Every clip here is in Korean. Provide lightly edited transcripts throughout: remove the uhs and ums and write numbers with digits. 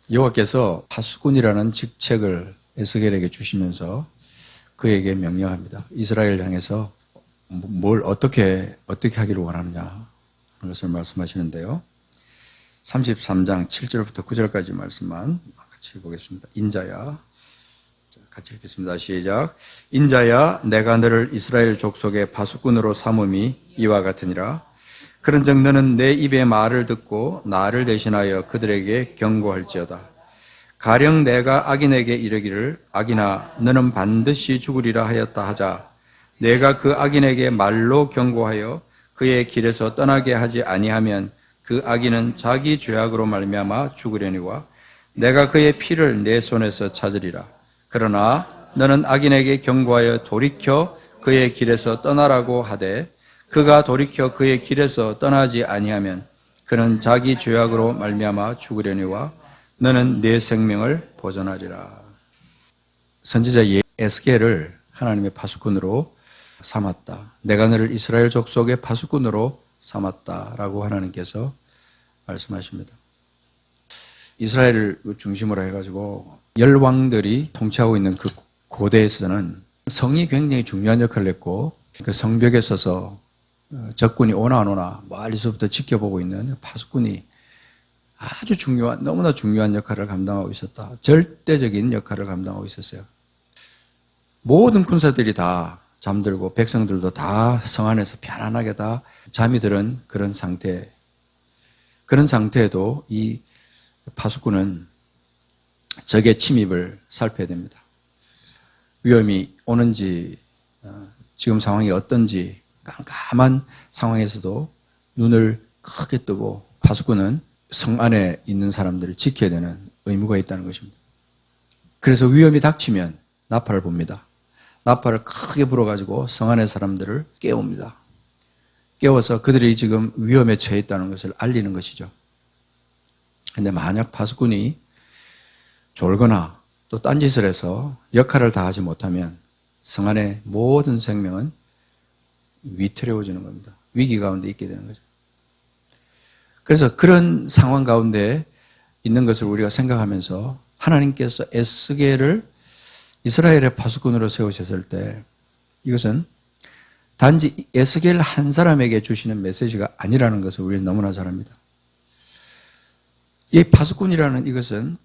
여호와께서 파수꾼이라는 직책을 에스겔에게 주시면서 그에게 명령합니다. 이스라엘 향해서 뭘 어떻게 하기를 원하느냐 하는 것을 말씀하시는데요. 33장 7절부터 9절까지 말씀만 같이 보겠습니다. 인자야, 같이 읽겠습니다. 시작. 인자야, 내가 너를 이스라엘 족속의 파수꾼으로 삼음이 이와 같으니라. 그런즉 너는 내 입의 말을 듣고 나를 대신하여 그들에게 경고할지어다. 가령 내가 악인에게 이르기를 악인아 너는 반드시 죽으리라 하였다 하자. 내가 그 악인에게 말로 경고하여 그의 길에서 떠나게 하지 아니하면 그 악인은 자기 죄악으로 말미암아 죽으려니와 내가 그의 피를 내 손에서 찾으리라. 그러나 너는 악인에게 경고하여 돌이켜 그의 길에서 떠나라고 하되 그가 돌이켜 그의 길에서 떠나지 아니하면 그는 자기 죄악으로 말미암아 죽으려니와 너는 내 생명을 보존하리라. 선지자 에스겔을 하나님의 파수꾼으로 삼았다. 내가 너를 이스라엘 족속의 파수꾼으로 삼았다라고 하나님께서 말씀하십니다. 이스라엘을 중심으로 해가지고 열왕들이 통치하고 있는 그 고대에서는 성이 굉장히 중요한 역할을 했고 그 성벽에 서서 적군이 오나 안 오나 멀리서부터 지켜보고 있는 파수꾼이 아주 중요한, 너무나 중요한 역할을 감당하고 있었다. 절대적인 역할을 감당하고 있었어요. 모든 군사들이 다 잠들고 백성들도 다 성 안에서 편안하게 다 잠이 들은 그런 상태. 그런 상태에도 이 파수꾼은 적의 침입을 살펴야 됩니다. 위험이 오는지, 지금 상황이 어떤지 깜깜한 상황에서도 눈을 크게 뜨고 파수꾼은 성 안에 있는 사람들을 지켜야 되는 의무가 있다는 것입니다. 그래서 위험이 닥치면 나팔을 봅니다. 나팔을 크게 불어가지고 성 안의 사람들을 깨웁니다. 깨워서 그들이 지금 위험에 처해 있다는 것을 알리는 것이죠. 그런데 만약 파수꾼이 졸거나 또 딴짓을 해서 역할을 다하지 못하면 성 안의 모든 생명은 위태로워지는 겁니다. 위기 가운데 있게 되는 거죠. 그래서 그런 상황 가운데 있는 것을 우리가 생각하면서 하나님께서 에스겔을 이스라엘의 파수꾼으로 세우셨을 때 이것은 단지 에스겔 한 사람에게 주시는 메시지가 아니라는 것을 우리는 너무나 잘 압니다. 이 파수꾼이라는 이것은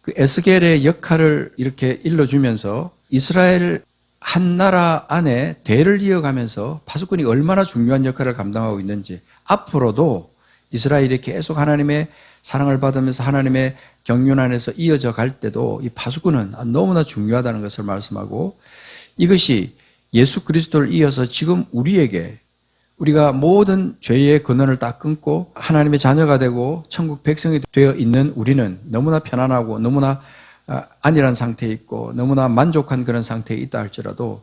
그 에스겔의 역할을 이렇게 일러주면서 이스라엘 한 나라 안에 대를 이어가면서 파수꾼이 얼마나 중요한 역할을 감당하고 있는지 앞으로도 이스라엘이 계속 하나님의 사랑을 받으면서 하나님의 경륜 안에서 이어져 갈 때도 이 파수꾼은 너무나 중요하다는 것을 말씀하고 이것이 예수 그리스도를 이어서 지금 우리가 모든 죄의 근원을 다 끊고 하나님의 자녀가 되고 천국 백성이 되어 있는 우리는 너무나 편안하고 너무나 안일한 상태에 있고 너무나 만족한 그런 상태에 있다 할지라도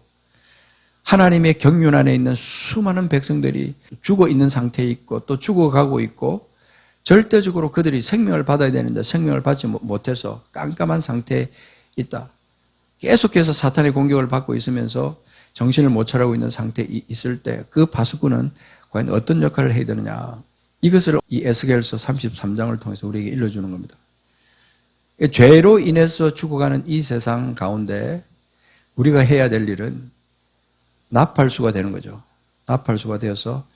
하나님의 경륜 안에 있는 수많은 백성들이 죽어 있는 상태에 있고 또 죽어가고 있고 절대적으로 그들이 생명을 받아야 되는데 생명을 받지 못해서 깜깜한 상태에 있다. 계속해서 사탄의 공격을 받고 있으면서 정신을 못 차리고 있는 상태에 있을 때 그 파수꾼은 과연 어떤 역할을 해야 되느냐. 이것을 이 에스겔서 33장을 통해서 우리에게 일러주는 겁니다. 죄로 인해서 죽어가는 이 세상 가운데 우리가 해야 될 일은 나팔수가 되는 거죠. 나팔수가 되어서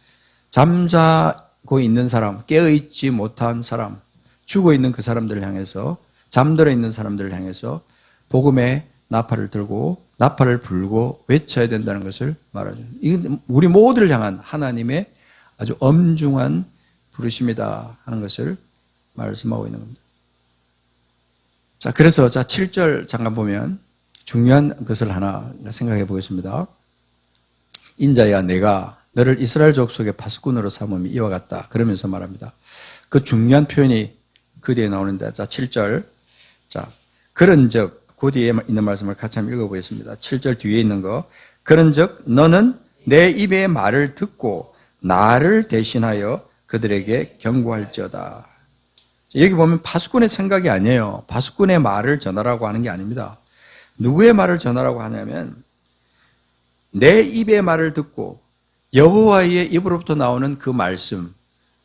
잠자고 있는 사람, 깨어있지 못한 사람, 죽어있는 그 사람들을 향해서 잠들어 있는 사람들을 향해서 복음의 나팔을 들고 나팔을 불고 외쳐야 된다는 것을 말하죠. 이건 우리 모두를 향한 하나님의 아주 엄중한 부르심이다 하는 것을 말씀하고 있는 겁니다. 자, 그래서 7절 잠깐 보면 중요한 것을 하나 생각해 보겠습니다. 인자야 내가 너를 이스라엘 족속의 파수꾼으로 삼음이 이와 같다. 그러면서 말합니다. 그 중요한 표현이 그 뒤에 나오는데 7절. 자, 그런즉 그 뒤에 있는 말씀을 같이 한번 읽어보겠습니다. 7절 뒤에 있는 거. 그런즉 너는 내 입의 말을 듣고 나를 대신하여 그들에게 경고할지어다. 여기 보면 파수꾼의 생각이 아니에요. 파수꾼의 말을 전하라고 하는 게 아닙니다. 누구의 말을 전하라고 하냐면 내 입의 말을 듣고 여호와의 입으로부터 나오는 그 말씀,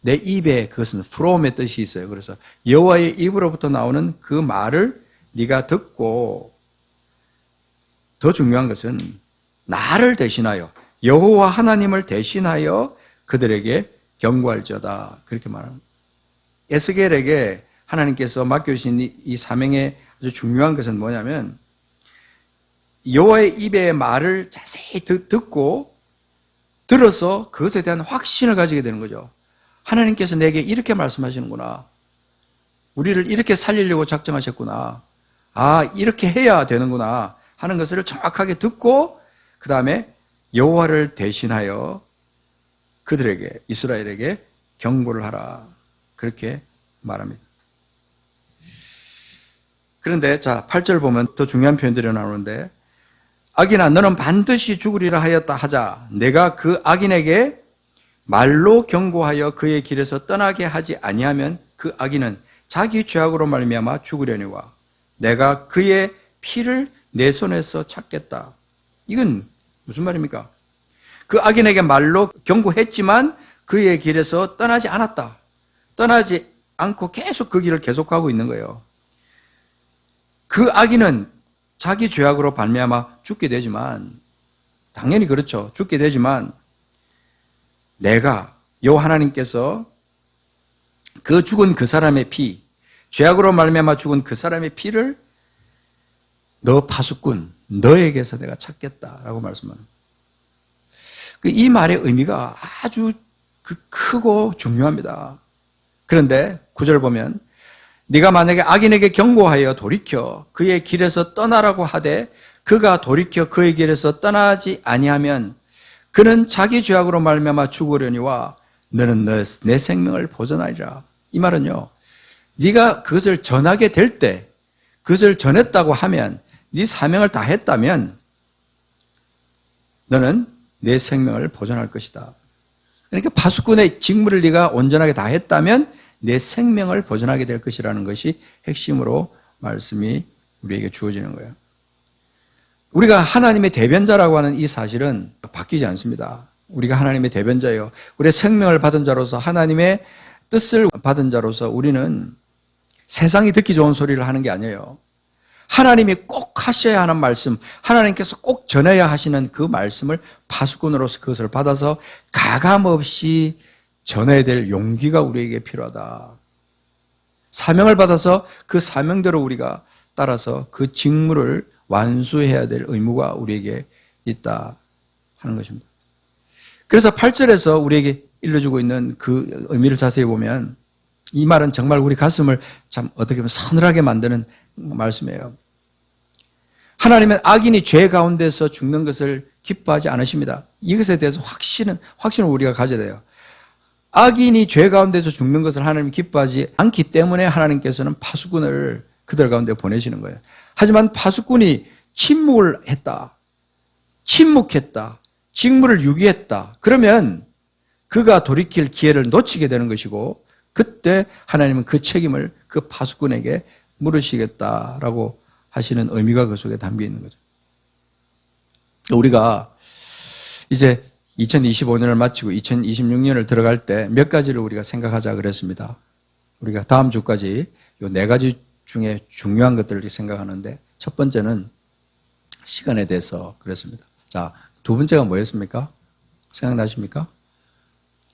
내 입에 그것은 from의 뜻이 있어요. 그래서 여호와의 입으로부터 나오는 그 말을 네가 듣고, 더 중요한 것은 나를 대신하여, 여호와 하나님을 대신하여 그들에게 경고할지어다. 그렇게 말합니다. 에스겔에게 하나님께서 맡겨주신 이 사명의 아주 중요한 것은 뭐냐면, 여호와의 입의 말을 자세히 듣고 들어서 그것에 대한 확신을 가지게 되는 거죠. 하나님께서 내게 이렇게 말씀하시는구나. 우리를 이렇게 살리려고 작정하셨구나. 아, 이렇게 해야 되는구나 하는 것을 정확하게 듣고, 그 다음에 여호와를 대신하여 그들에게, 이스라엘에게 경고를 하라. 그렇게 말합니다. 그런데 자, 8절 보면 더 중요한 표현들이 나오는데, 악인아 너는 반드시 죽으리라 하였다 하자 내가 그 악인에게 말로 경고하여 그의 길에서 떠나게 하지 아니하면 그 악인은 자기 죄악으로 말미암아 죽으려니와 내가 그의 피를 내 손에서 찾겠다. 이건 무슨 말입니까? 그 악인에게 말로 경고했지만 그의 길에서 떠나지 않았다. 떠나지 않고 계속 그 길을 계속하고 있는 거예요. 그 악인은 자기 죄악으로 말미암아 죽게 되지만, 당연히 그렇죠. 죽게 되지만 내가, 여호와 하나님께서 그 죽은 그 사람의 피, 죄악으로 말미암아 죽은 그 사람의 피를 너 파수꾼, 너에게서 내가 찾겠다라고 말씀합니다. 이 말의 의미가 아주 크고 중요합니다. 그런데 9절 보면 네가 만약에 악인에게 경고하여 돌이켜 그의 길에서 떠나라고 하되 그가 돌이켜 그의 길에서 떠나지 아니하면 그는 자기 죄악으로 말미암아 죽으려니와 너는 내 생명을 보존하리라. 이 말은요, 네가 그것을 전하게 될 때, 그것을 전했다고 하면, 네 사명을 다 했다면 너는 내 생명을 보존할 것이다. 그러니까 파수꾼의 직무를 네가 온전하게 다 했다면 내 생명을 보존하게 될 것이라는 것이 핵심으로 말씀이 우리에게 주어지는 거예요. 우리가 하나님의 대변자라고 하는 이 사실은 바뀌지 않습니다. 우리가 하나님의 대변자예요. 우리의 생명을 받은 자로서, 하나님의 뜻을 받은 자로서 우리는 세상이 듣기 좋은 소리를 하는 게 아니에요. 하나님이 꼭 하셔야 하는 말씀, 하나님께서 꼭 전해야 하시는 그 말씀을 파수꾼으로서 그것을 받아서 가감없이 전해야 될 용기가 우리에게 필요하다. 사명을 받아서 그 사명대로 우리가 따라서 그 직무를 완수해야 될 의무가 우리에게 있다 하는 것입니다. 그래서 8절에서 우리에게 일러주고 있는 그 의미를 자세히 보면 이 말은 정말 우리 가슴을 참 어떻게 보면 서늘하게 만드는 말씀이에요. 하나님은 악인이 죄 가운데서 죽는 것을 기뻐하지 않으십니다. 이것에 대해서 확신을 우리가 가져야 돼요. 악인이 죄 가운데서 죽는 것을 하나님이 기뻐하지 않기 때문에 하나님께서는 파수꾼을 그들 가운데 보내시는 거예요. 하지만 파수꾼이 침묵을 했다. 침묵했다. 직무를 유기했다. 그러면 그가 돌이킬 기회를 놓치게 되는 것이고 그때 하나님은 그 책임을 그 파수꾼에게 물으시겠다라고 하시는 의미가 그 속에 담겨 있는 거죠. 우리가 이제 2025년을 마치고 2026년을 들어갈 때 몇 가지를 우리가 생각하자 그랬습니다. 우리가 다음 주까지 이 4가지 중에 중요한 것들을 생각하는데 첫 번째는 시간에 대해서 그랬습니다. 자, 두 번째가 뭐였습니까? 생각나십니까?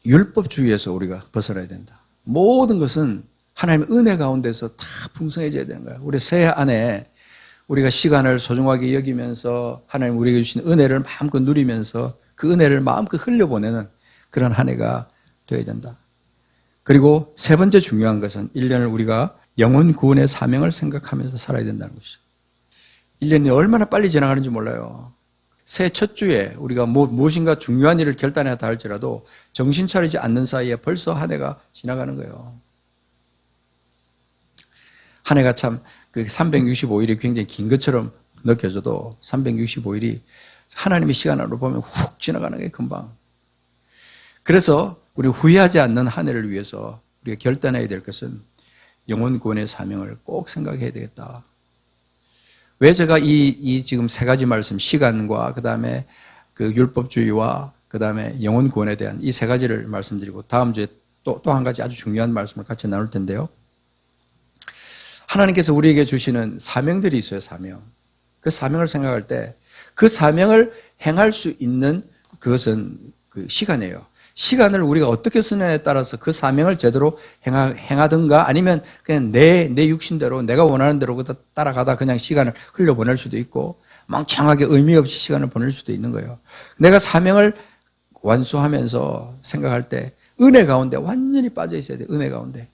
율법주의에서 우리가 벗어나야 된다. 모든 것은 하나님의 은혜 가운데서 다 풍성해져야 되는 거예요. 우리 새해 안에 우리가 시간을 소중하게 여기면서 하나님 우리에게 주신 은혜를 마음껏 누리면서 그 은혜를 마음껏 흘려보내는 그런 한 해가 되어야 된다. 그리고 세 번째 중요한 것은 1년을 우리가 영혼 구원의 사명을 생각하면서 살아야 된다는 것이죠. 1년이 얼마나 빨리 지나가는지 몰라요. 새해 첫 주에 우리가 무엇인가 중요한 일을 결단했다 할지라도 정신 차리지 않는 사이에 벌써 한 해가 지나가는 거예요. 한 해가 참 365일이 굉장히 긴 것처럼 느껴져도 365일이 하나님의 시간으로 보면 훅 지나가는 게 금방. 그래서 우리 후회하지 않는 한 해를 위해서 우리가 결단해야 될 것은 영혼 구원의 사명을 꼭 생각해야 되겠다. 왜 제가 이 지금 3가지 말씀, 시간과 그 다음에 그 율법주의와 그 다음에 영혼 구원에 대한 이 3가지를 말씀드리고 다음 주에 또 한 가지 아주 중요한 말씀을 같이 나눌 텐데요. 하나님께서 우리에게 주시는 사명들이 있어요, 사명. 그 사명을 생각할 때 그 사명을 행할 수 있는 그것은 그 시간이에요. 시간을 우리가 어떻게 쓰느냐에 따라서 그 사명을 제대로 행하든가 아니면 그냥 내 육신대로 내가 원하는 대로 따라가다 그냥 시간을 흘려보낼 수도 있고 멍청하게 의미 없이 시간을 보낼 수도 있는 거예요. 내가 사명을 완수하면서 생각할 때 은혜 가운데 완전히 빠져 있어야 돼요. 은혜 가운데.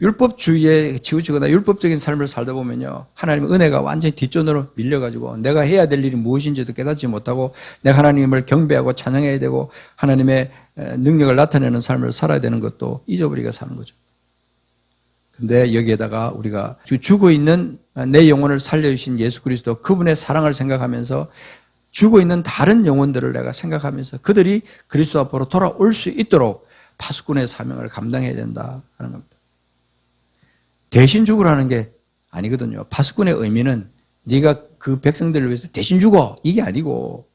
율법주의에 치우치거나 율법적인 삶을 살다 보면요, 하나님의 은혜가 완전히 뒷전으로 밀려가지고 내가 해야 될 일이 무엇인지도 깨닫지 못하고 내가 하나님을 경배하고 찬양해야 되고 하나님의 능력을 나타내는 삶을 살아야 되는 것도 잊어버리고 사는 거죠. 근데 여기에다가 우리가 죽어 있는 내 영혼을 살려주신 예수 그리스도 그분의 사랑을 생각하면서 죽어 있는 다른 영혼들을 내가 생각하면서 그들이 그리스도 앞으로 돌아올 수 있도록 파수꾼의 사명을 감당해야 된다 하는 겁니다. 대신 죽으라는 게 아니거든요. 파수꾼의 의미는 네가 그 백성들을 위해서 대신 죽어 이게 아니고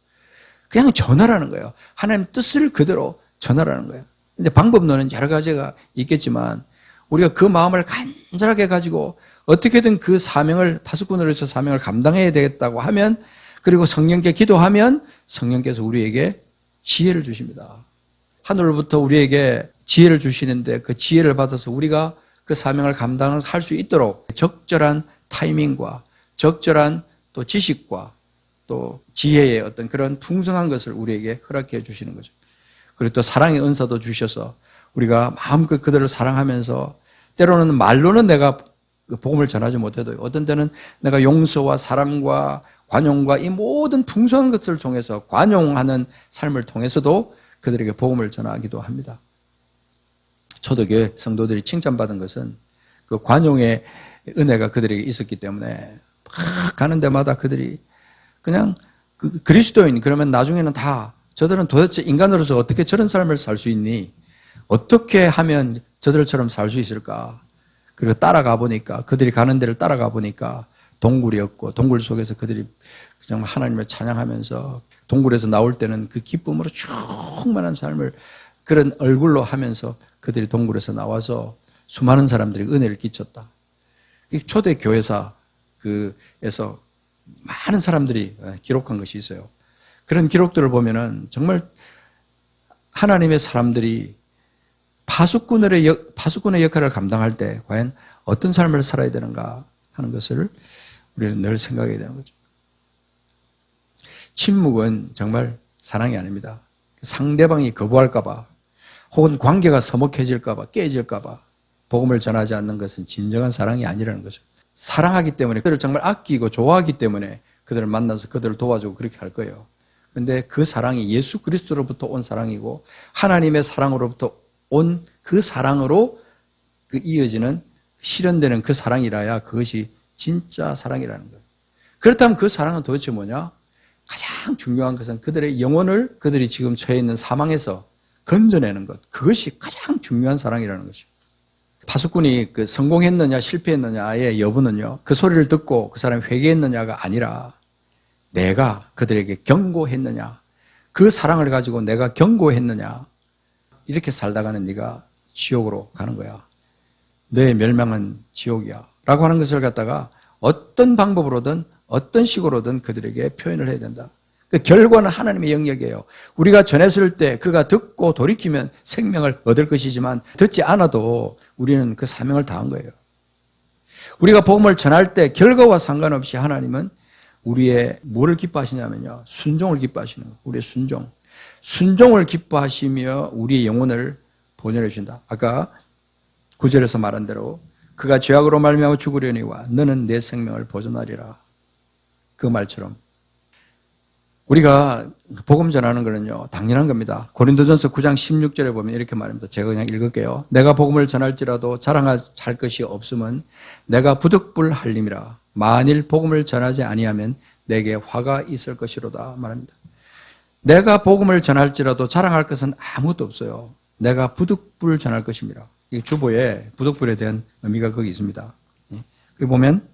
그냥 전하라는 거예요. 하나님 뜻을 그대로 전하라는 거예요. 근데 방법론은 여러 가지가 있겠지만 우리가 그 마음을 간절하게 가지고 어떻게든 그 사명을 파수꾼으로서 사명을 감당해야 되겠다고 하면 그리고 성령께 기도하면 성령께서 우리에게 지혜를 주십니다. 하늘로부터 우리에게 지혜를 주시는데 그 지혜를 받아서 우리가 그 사명을 감당할 수 있도록 적절한 타이밍과 적절한 또 지식과 또 지혜의 어떤 그런 풍성한 것을 우리에게 허락해 주시는 거죠. 그리고 또 사랑의 은사도 주셔서 우리가 마음껏 그들을 사랑하면서 때로는 말로는 내가 복음을 전하지 못해도 어떤 때는 내가 용서와 사랑과 관용과 이 모든 풍성한 것을 통해서 관용하는 삶을 통해서도 그들에게 복음을 전하기도 합니다. 초대교회 성도들이 칭찬받은 것은 그 관용의 은혜가 그들에게 있었기 때문에 막 가는 데마다 그들이 그냥 그리스도인 그러면 나중에는 다 저들은 도대체 인간으로서 어떻게 저런 삶을 살 수 있니? 어떻게 하면 저들처럼 살 수 있을까? 그리고 따라가 보니까 그들이 가는 데를 따라가 보니까 동굴이었고 동굴 속에서 그들이 정말 하나님을 찬양하면서 동굴에서 나올 때는 그 기쁨으로 충만한 삶을 그런 얼굴로 하면서 그들이 동굴에서 나와서 수많은 사람들이 은혜를 끼쳤다. 초대 교회사에서 많은 사람들이 기록한 것이 있어요. 그런 기록들을 보면은 정말 하나님의 사람들이 파수꾼의 역할을 감당할 때 과연 어떤 삶을 살아야 되는가 하는 것을 우리는 늘 생각해야 되는 거죠. 침묵은 정말 사랑이 아닙니다. 상대방이 거부할까봐 혹은 관계가 서먹해질까봐 깨질까봐 복음을 전하지 않는 것은 진정한 사랑이 아니라는 거죠. 사랑하기 때문에 그들을 정말 아끼고 좋아하기 때문에 그들을 만나서 그들을 도와주고 그렇게 할 거예요. 그런데 그 사랑이 예수 그리스도로부터 온 사랑이고 하나님의 사랑으로부터 온 그 사랑으로 그 이어지는 실현되는 그 사랑이라야 그것이 진짜 사랑이라는 거예요. 그렇다면 그 사랑은 도대체 뭐냐? 가장 중요한 것은 그들의 영혼을 그들이 지금 처해 있는 사망에서 건져내는 것. 그것이 가장 중요한 사랑이라는 것이죠. 파수꾼이 성공했느냐 실패했느냐의 여부는요. 그 소리를 듣고 그 사람이 회개했느냐가 아니라 내가 그들에게 경고했느냐. 그 사랑을 가지고 내가 경고했느냐. 이렇게 살다가는 네가 지옥으로 가는 거야. 너의 멸망은 지옥이야. 라고 하는 것을 갖다가 어떤 방법으로든 어떤 식으로든 그들에게 표현을 해야 된다. 그 결과는 하나님의 영역이에요. 우리가 전했을 때 그가 듣고 돌이키면 생명을 얻을 것이지만 듣지 않아도 우리는 그 사명을 다한 거예요. 우리가 복음을 전할 때 결과와 상관없이 하나님은 우리의 뭐를 기뻐하시냐면요. 순종을 기뻐하시는 거예요. 우리의 순종. 순종을 기뻐하시며 우리의 영혼을 보내려 주신다. 아까 9절에서 말한 대로 그가 죄악으로 말미암아 죽으려니와 너는 내 생명을 보존하리라. 그 말처럼 우리가 복음 전하는 거는요 당연한 겁니다. 고린도전서 9장 16절에 보면 이렇게 말합니다. 제가 그냥 읽을게요. 내가 복음을 전할지라도 자랑할 것이 없음은 내가 부득불할림이라. 만일 복음을 전하지 아니하면 내게 화가 있을 것이로다 말합니다. 내가 복음을 전할지라도 자랑할 것은 아무것도 없어요. 내가 부득불 전할 것입니다. 이 주보에 부득불에 대한 의미가 거기 있습니다. 여기 보면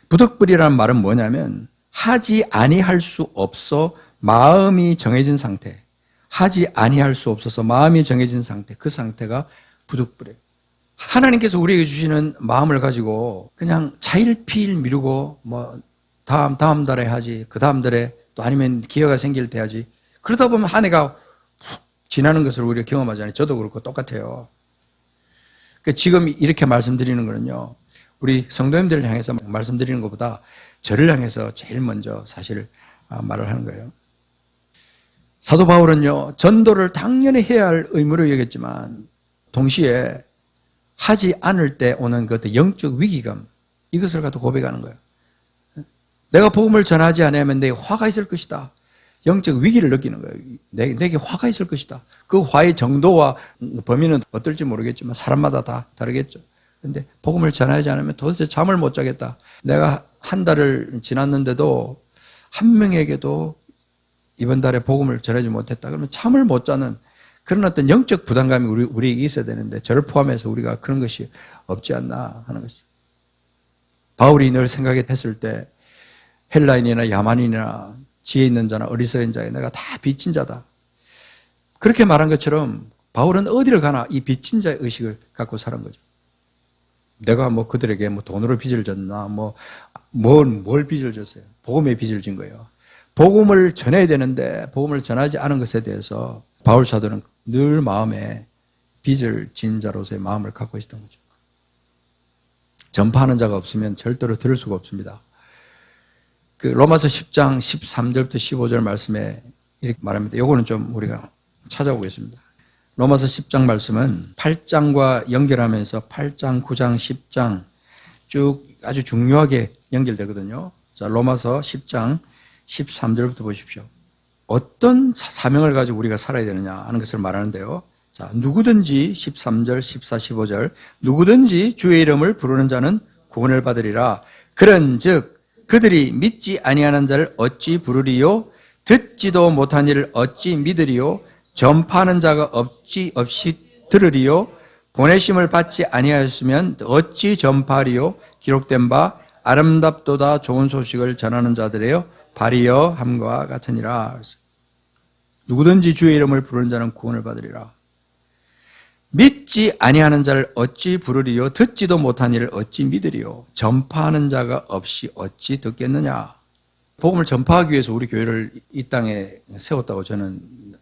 부득불이라는 말은 뭐냐면 하지 아니할 수 없어 마음이 정해진 상태, 하지 아니할 수 없어서 마음이 정해진 상태, 그 상태가 부득불해. 하나님께서 우리에게 주시는 마음을 가지고 그냥 차일피일 미루고 다음 달에 하지, 그 다음 달에 또 아니면 기회가 생길 때 하지. 그러다 보면 한 해가 훅 지나는 것을 우리가 경험하잖아요. 저도 그렇고 똑같아요. 지금 이렇게 말씀드리는 거는요, 우리 성도님들을 향해서 말씀드리는 것보다 저를 향해서 제일 먼저 사실 말을 하는 거예요. 사도 바울은요, 전도를 당연히 해야 할 의무로 여겼지만 동시에 하지 않을 때 오는 그 영적 위기감, 이것을 갖고 고백하는 거예요. 내가 복음을 전하지 않으면 내게 화가 있을 것이다. 영적 위기를 느끼는 거예요. 내게 화가 있을 것이다. 그 화의 정도와 범위는 어떨지 모르겠지만 사람마다 다 다르겠죠. 그런데 복음을 전하지 않으면 도대체 잠을 못 자겠다. 내가 한 달을 지났는데도 한 명에게도 이번 달에 복음을 전하지 못했다. 그러면 잠을 못 자는 그런 어떤 영적 부담감이 우리에게 있어야 되는데 저를 포함해서 우리가 그런 것이 없지 않나 하는 것이죠. 바울이 늘 생각했을 때 헬라인이나 야만인이나 지혜 있는 자나 어리석은 자에 내가 다 빚진 자다. 그렇게 말한 것처럼 바울은 어디를 가나 이 빚진 자의 의식을 갖고 사는 거죠. 내가 그들에게 돈으로 빚을 졌나, 뭘 빚을 졌어요? 복음의 빚을 진 거예요. 복음을 전해야 되는데 복음을 전하지 않은 것에 대해서 바울 사도는 늘 마음에 빚을 진 자로서의 마음을 갖고 있었던 거죠. 전파하는 자가 없으면 절대로 들을 수가 없습니다. 로마서 10장 13절부터 15절 말씀에 이렇게 말합니다. 요거는 좀 우리가 찾아보겠습니다. 로마서 10장 말씀은 8장과 연결하면서 8장, 9장, 10장 쭉 아주 중요하게 연결되거든요. 자, 로마서 10장 13절부터 보십시오. 어떤 사명을 가지고 우리가 살아야 되느냐 하는 것을 말하는데요. 자, 누구든지 13절, 14, 15절 누구든지 주의 이름을 부르는 자는 구원을 받으리라. 그런즉 그들이 믿지 아니하는 자를 어찌 부르리요? 듣지도 못한 이를 어찌 믿으리요? 전파하는 자가 없이 들으리요? 보내심을 받지 아니하였으면 어찌 전파하리요? 기록된 바 아름답도다 좋은 소식을 전하는 자들이여 발이여 함과 같으니라. 누구든지 주의 이름을 부르는 자는 구원을 받으리라. 믿지 아니하는 자를 어찌 부르리요? 듣지도 못한 이를 어찌 믿으리요? 전파하는 자가 없이 어찌 듣겠느냐? 복음을 전파하기 위해서 우리 교회를 이 땅에 세웠다고 저는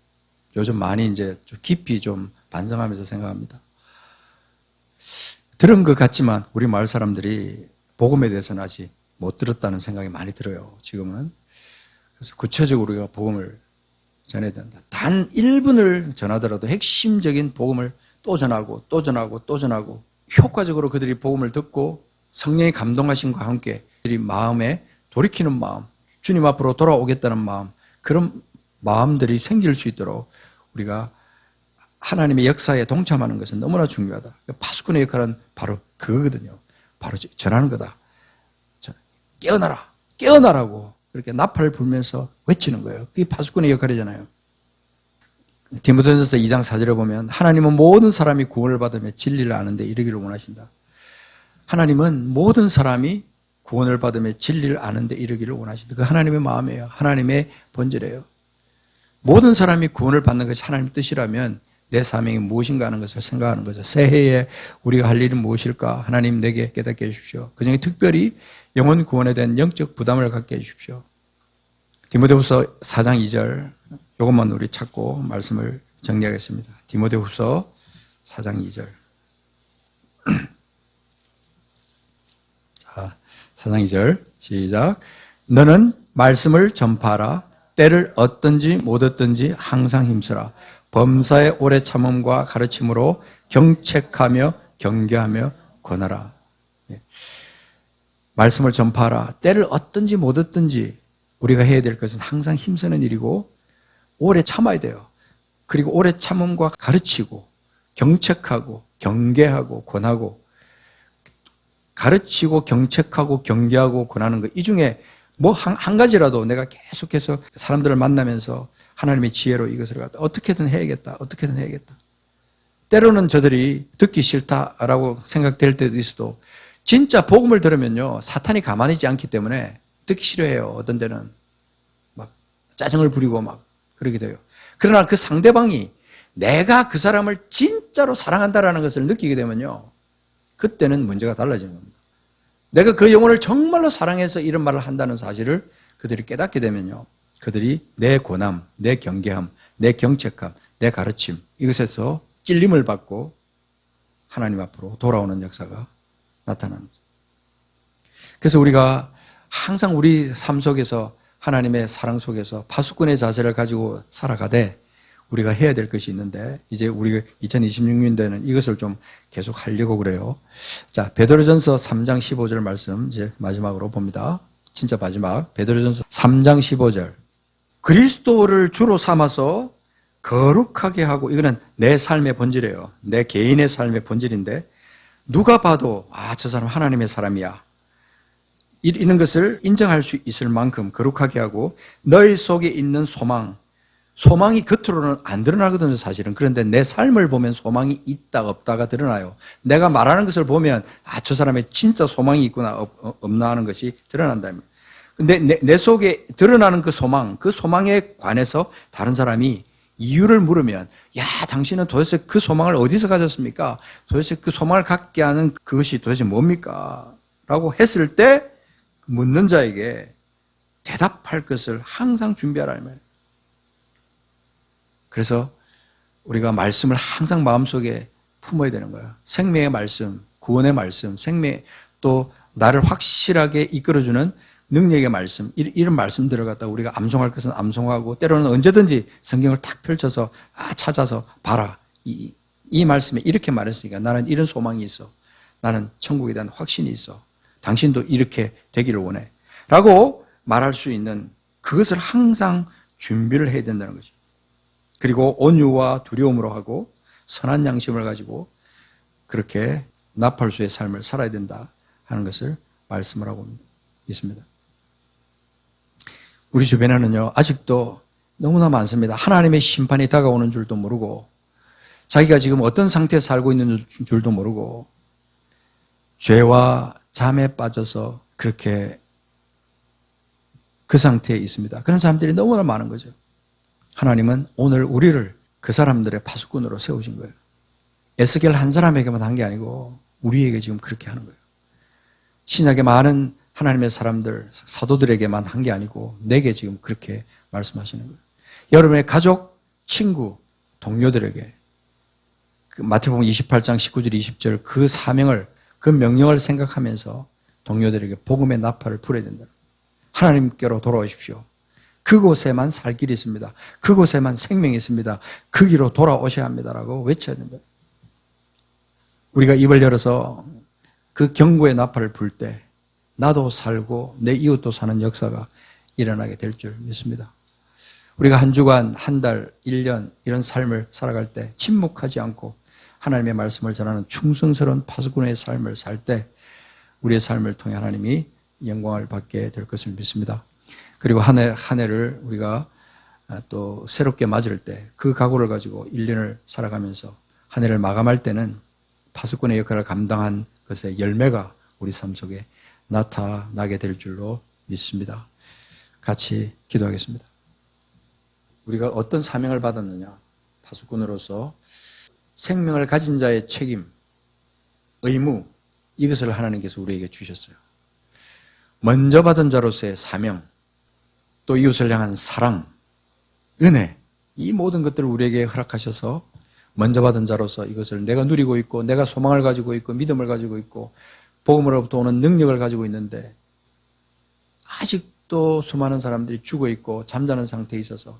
요즘 많이 이제 좀 깊이 좀 반성하면서 생각합니다. 들은 것 같지만 우리 마을 사람들이 복음에 대해서는 아직 못 들었다는 생각이 많이 들어요, 지금은. 그래서 구체적으로 우리가 복음을 전해야 된다. 단 1분을 전하더라도 핵심적인 복음을 또 전하고 또 전하고 또 전하고 효과적으로 그들이 복음을 듣고 성령의 감동하심과 함께 그들이 마음에 돌이키는 마음, 주님 앞으로 돌아오겠다는 마음, 그런 마음들이 생길 수 있도록 우리가 하나님의 역사에 동참하는 것은 너무나 중요하다. 파수꾼의 역할은 바로 그거거든요. 바로 전하는 거다. 깨어나라, 깨어나라고 그렇게 나팔을 불면서 외치는 거예요. 그게 파수꾼의 역할이잖아요. 디모데전서 2장 4절에 보면 하나님은 모든 사람이 구원을 받으며 진리를 아는데 이르기를 원하신다. 하나님은 모든 사람이 구원을 받으며 진리를 아는데 이르기를 원하신다. 그 하나님의 마음이에요. 하나님의 본질이에요. 모든 사람이 구원을 받는 것이 하나님의 뜻이라면 내 사명이 무엇인가 하는 것을 생각하는 거죠. 새해에 우리가 할 일은 무엇일까? 하나님 내게 깨닫게 해주십시오. 그중에 특별히 영혼 구원에 대한 영적 부담을 갖게 해주십시오. 디모데후서 4장 2절 이것만 우리 찾고 말씀을 정리하겠습니다. 디모데후서 4장 2절. 자, 4장 2절 시작. 너는 말씀을 전파하라. 때를 얻든지 못 얻든지 항상 힘쓰라. 범사의 오래 참음과 가르침으로 경책하며 경계하며 권하라. 말씀을 전파하라. 때를 얻든지 못 얻든지 우리가 해야 될 것은 항상 힘쓰는 일이고 오래 참아야 돼요. 그리고 오래 참음과 가르치고 경책하고 경계하고 권하고 가르치고 경책하고 경계하고 권하는 것 이 중에 한 가지라도 내가 계속해서 사람들을 만나면서 하나님의 지혜로 이것을 갖다 어떻게든 해야겠다. 어떻게든 해야겠다. 때로는 저들이 듣기 싫다라고 생각될 때도 있어도 진짜 복음을 들으면요. 사탄이 가만히 있지 않기 때문에 듣기 싫어해요. 어떤 데는 막 짜증을 부리고 막 그러게 돼요. 그러나 그 상대방이 내가 그 사람을 진짜로 사랑한다라는 것을 느끼게 되면요, 그때는 문제가 달라지는 겁니다. 내가 그 영혼을 정말로 사랑해서 이런 말을 한다는 사실을 그들이 깨닫게 되면요, 그들이 내 고남, 내 경계함, 내 경책함, 내 가르침, 이것에서 찔림을 받고 하나님 앞으로 돌아오는 역사가 나타납니다. 그래서 우리가 항상 우리 삶 속에서 하나님의 사랑 속에서 파수꾼의 자세를 가지고 살아가되 우리가 해야 될 것이 있는데, 이제 우리가 2026년도에는 이것을 좀 계속 하려고 그래요. 자, 베드로전서 3장 15절 말씀 이제 마지막으로 봅니다. 진짜 마지막. 베드로전서 3장 15절. 그리스도를 주로 삼아서 거룩하게 하고, 이거는 내 삶의 본질이에요. 내 개인의 삶의 본질인데, 누가 봐도 저 사람 하나님의 사람이야, 이런 것을 인정할 수 있을 만큼 거룩하게 하고, 너희 속에 있는 소망이 겉으로는 안 드러나거든요, 사실은. 그런데 내 삶을 보면 소망이 있다 없다가 드러나요. 내가 말하는 것을 보면 저 사람의 진짜 소망이 있구나 없나 하는 것이 드러난다면, 근데 내 속에 드러나는 그 소망에 관해서 다른 사람이 이유를 물으면, 당신은 도대체 그 소망을 어디서 가졌습니까? 도대체 그 소망을 갖게 하는 그것이 도대체 뭡니까? 라고 했을 때 묻는 자에게 대답할 것을 항상 준비하라는 말이에요. 그래서 우리가 말씀을 항상 마음속에 품어야 되는 거예요. 생명의 말씀, 구원의 말씀, 또 나를 확실하게 이끌어주는 능력의 말씀, 이런 말씀들을 갖다가 우리가 암송할 것은 암송하고, 때로는 언제든지 성경을 탁 펼쳐서 찾아서 봐라, 이 말씀에 이렇게 말했으니까 나는 이런 소망이 있어, 나는 천국에 대한 확신이 있어, 당신도 이렇게 되기를 원해 라고 말할 수 있는 그것을 항상 준비를 해야 된다는 거죠. 그리고 온유와 두려움으로 하고 선한 양심을 가지고 그렇게 나팔수의 삶을 살아야 된다 하는 것을 말씀을 하고 있습니다. 우리 주변에는요, 아직도 너무나 많습니다. 하나님의 심판이 다가오는 줄도 모르고, 자기가 지금 어떤 상태에 살고 있는 줄도 모르고, 죄와 잠에 빠져서 그렇게 그 상태에 있습니다. 그런 사람들이 너무나 많은 거죠. 하나님은 오늘 우리를 그 사람들의 파수꾼으로 세우신 거예요. 에스겔 한 사람에게만 한 게 아니고 우리에게 지금 그렇게 하는 거예요. 신약의 많은 하나님의 사람들, 사도들에게만 한 게 아니고 내게 지금 그렇게 말씀하시는 거예요. 여러분의 가족, 친구, 동료들에게 그 마태복음 28장 19절 20절 그 사명을, 그 명령을 생각하면서 동료들에게 복음의 나팔을 불어야 된다. 하나님께로 돌아오십시오. 그곳에만 살 길이 있습니다. 그곳에만 생명이 있습니다. 그 길로 돌아오셔야 합니다라고 외쳐야 된다. 우리가 입을 열어서 그 경고의 나팔을 불 때 나도 살고 내 이웃도 사는 역사가 일어나게 될 줄 믿습니다. 우리가 한 주간, 한 달, 1년 이런 삶을 살아갈 때 침묵하지 않고 하나님의 말씀을 전하는 충성스러운 파수꾼의 삶을 살 때 우리의 삶을 통해 하나님이 영광을 받게 될 것을 믿습니다. 그리고 한 해를 우리가 또 새롭게 맞을 때 그 각오를 가지고 1년을 살아가면서 한 해를 마감할 때는 파수꾼의 역할을 감당한 것의 열매가 우리 삶 속에 나타나게 될 줄로 믿습니다. 같이 기도하겠습니다. 우리가 어떤 사명을 받았느냐? 파수꾼으로서 생명을 가진 자의 책임, 의무, 이것을 하나님께서 우리에게 주셨어요. 먼저 받은 자로서의 사명, 또 이웃을 향한 사랑, 은혜, 이 모든 것들을 우리에게 허락하셔서 먼저 받은 자로서 이것을 내가 누리고 있고, 내가 소망을 가지고 있고, 믿음을 가지고 있고, 복음으로부터 오는 능력을 가지고 있는데 아직도 수많은 사람들이 죽어 있고 잠자는 상태에 있어서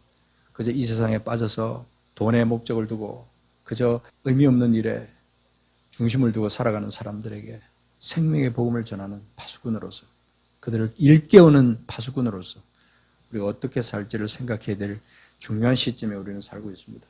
그저 이 세상에 빠져서 돈의 목적을 두고 그저 의미 없는 일에 중심을 두고 살아가는 사람들에게 생명의 복음을 전하는 파수꾼으로서, 그들을 일깨우는 파수꾼으로서 우리가 어떻게 살지를 생각해야 될 중요한 시점에 우리는 살고 있습니다.